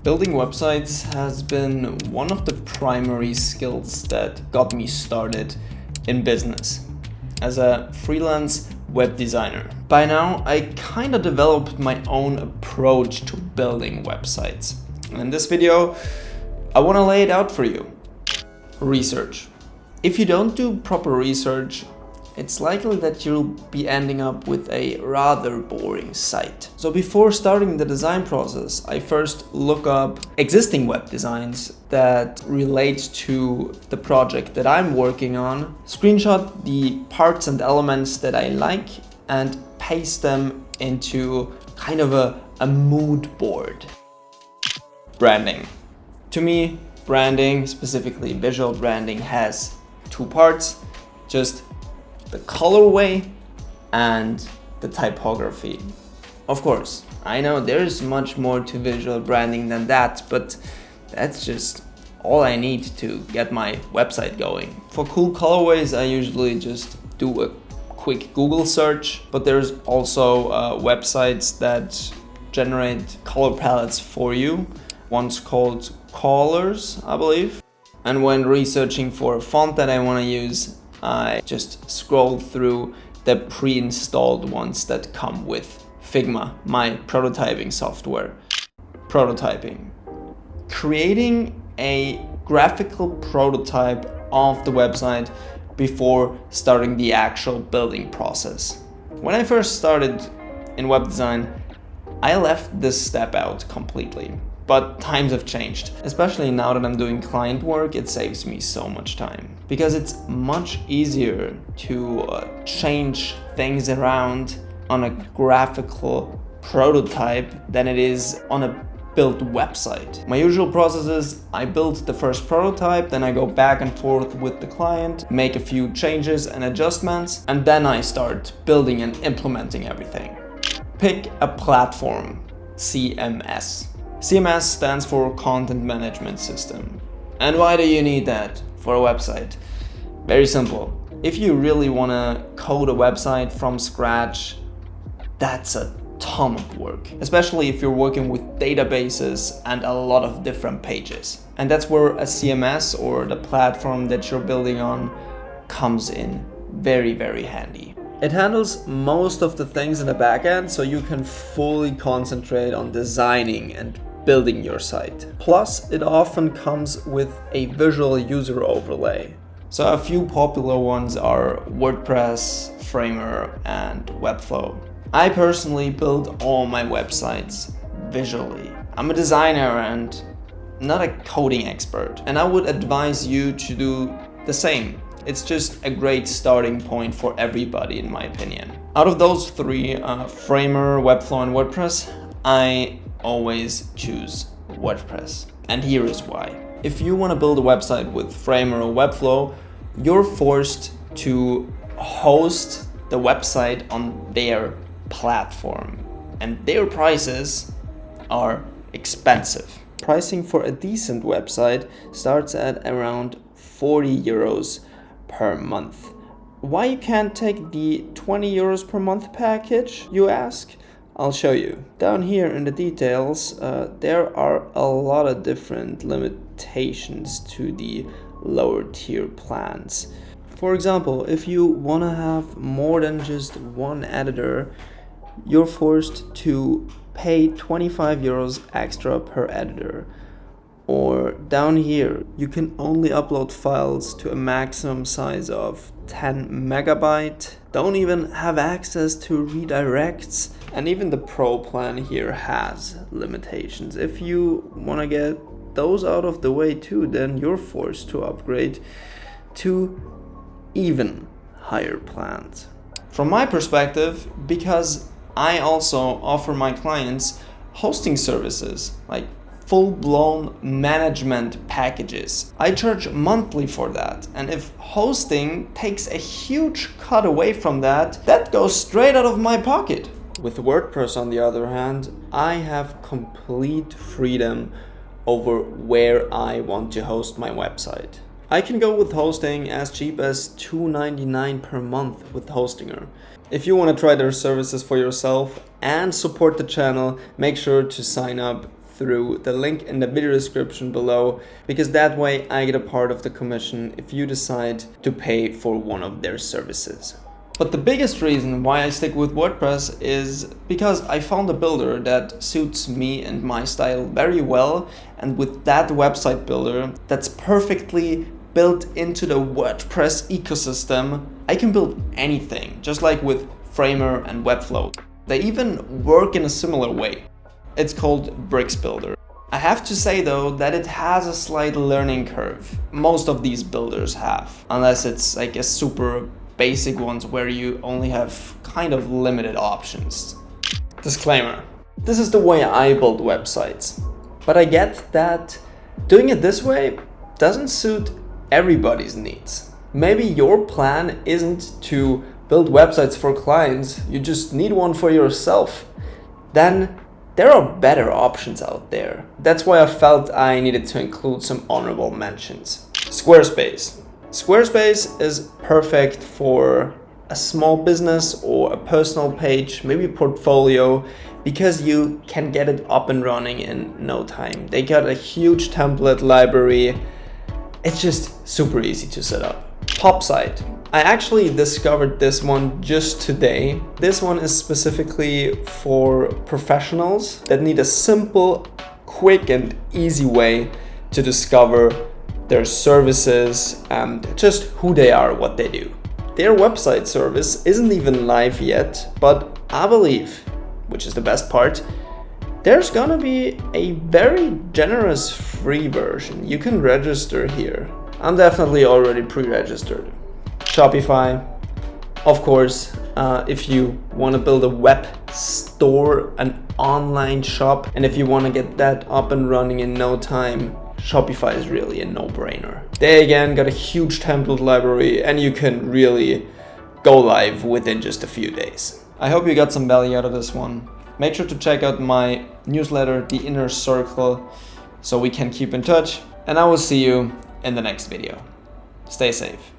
Building websites has been one of the primary skills that got me started in business as a freelance web designer. By now, I kind of developed my own approach to building websites. And in this video, I want to lay it out for you. Research. If you don't do proper research, it's likely that you'll be ending up with a rather boring site. So before starting the design process, I first look up existing web designs that relate to the project that I'm working on, screenshot the parts and elements that I like, and paste them into kind of a mood board. Branding. To me, branding, specifically visual branding, has two parts, just the colorway and the typography. Of course, I know there's much more to visual branding than that, but that's just all I need to get my website going. For cool colorways, I usually just do a quick Google search, but there's also websites that generate color palettes for you. One's called Colors, I believe. And when researching for a font that I want to use, I just scroll through the pre-installed ones that come with Figma, my prototyping software. Prototyping. Creating a graphical prototype of the website before starting the actual building process. When I first started in web design, I left this step out completely. But times have changed. Especially now that I'm doing client work, it saves me so much time. Because it's much easier to change things around on a graphical prototype than it is on a built website. My usual process is I build the first prototype, then I go back and forth with the client, make a few changes and adjustments, and then I start building and implementing everything. Pick a platform, CMS. CMS stands for Content Management System. And why do you need that for a website? Very simple. If you really want to code a website from scratch, that's a ton of work, especially if you're working with databases and a lot of different pages. And that's where a CMS or the platform that you're building on comes in very, very handy. It handles most of the things in the backend, so you can fully concentrate on designing and building your site. Plus, it often comes with a visual user overlay. So a few popular ones are WordPress, Framer, and Webflow. I personally build all my websites visually. I'm a designer and not a coding expert, and I would advise you to do the same. It's just a great starting point for everybody, in my opinion. Out of those three, Framer, Webflow, and WordPress, I always choose WordPress. And here is why. If you want to build a website with Framer or Webflow, you're forced to host the website on their platform. And their prices are expensive. Pricing for a decent website starts at around 40 euros per month. Why you can't take the 20 euros per month package, you ask? I'll show you. Down here in the details, there are a lot of different limitations to the lower tier plans. For example, if you want to have more than just one editor, you're forced to pay 25 euros extra per editor. Or down here, you can only upload files to a maximum size of 10 megabyte. Don't even have access to redirects. And even the Pro plan here has limitations. If you want to get those out of the way too, then you're forced to upgrade to even higher plans. From my perspective, because I also offer my clients hosting services like full-blown management packages. I charge monthly for that, and if hosting takes a huge cut away from that, that goes straight out of my pocket. With WordPress, on the other hand, I have complete freedom over where I want to host my website. I can go with hosting as cheap as $2.99 per month with Hostinger. If you want to try their services for yourself and support the channel, make sure to sign up through the link in the video description below, because that way I get a part of the commission if you decide to pay for one of their services. But the biggest reason why I stick with WordPress is because I found a builder that suits me and my style very well, and with that website builder that's perfectly built into the WordPress ecosystem, I can build anything, just like with Framer and Webflow. They even work in a similar way. It's called Bricks Builder. I have to say though that it has a slight learning curve. Most of these builders have, unless it's like a super basic ones where you only have kind of limited options. Disclaimer: this is the way I build websites, but I get that doing it this way doesn't suit everybody's needs. Maybe your plan isn't to build websites for clients, you just need one for yourself. Then there are better options out there. That's why I felt I needed to include some honorable mentions. Squarespace. Squarespace is perfect for a small business or a personal page, maybe a portfolio, because you can get it up and running in no time. They got a huge template library. It's just super easy to set up. Popsite. I actually discovered this one just today. This one is specifically for professionals that need a simple, quick and easy way to discover their services and just who they are, what they do. Their website service isn't even live yet, but I believe, which is the best part, there's gonna be a very generous free version. You can register here. I'm definitely already pre-registered. Shopify, of course, if you want to build a web store, an online shop, and if you want to get that up and running in no time, Shopify is really a no-brainer. They again got a huge template library and you can really go live within just a few days. I hope you got some value out of this one. Make sure to check out my newsletter, The Inner Circle, so we can keep in touch, and I will see you in the next video. Stay safe.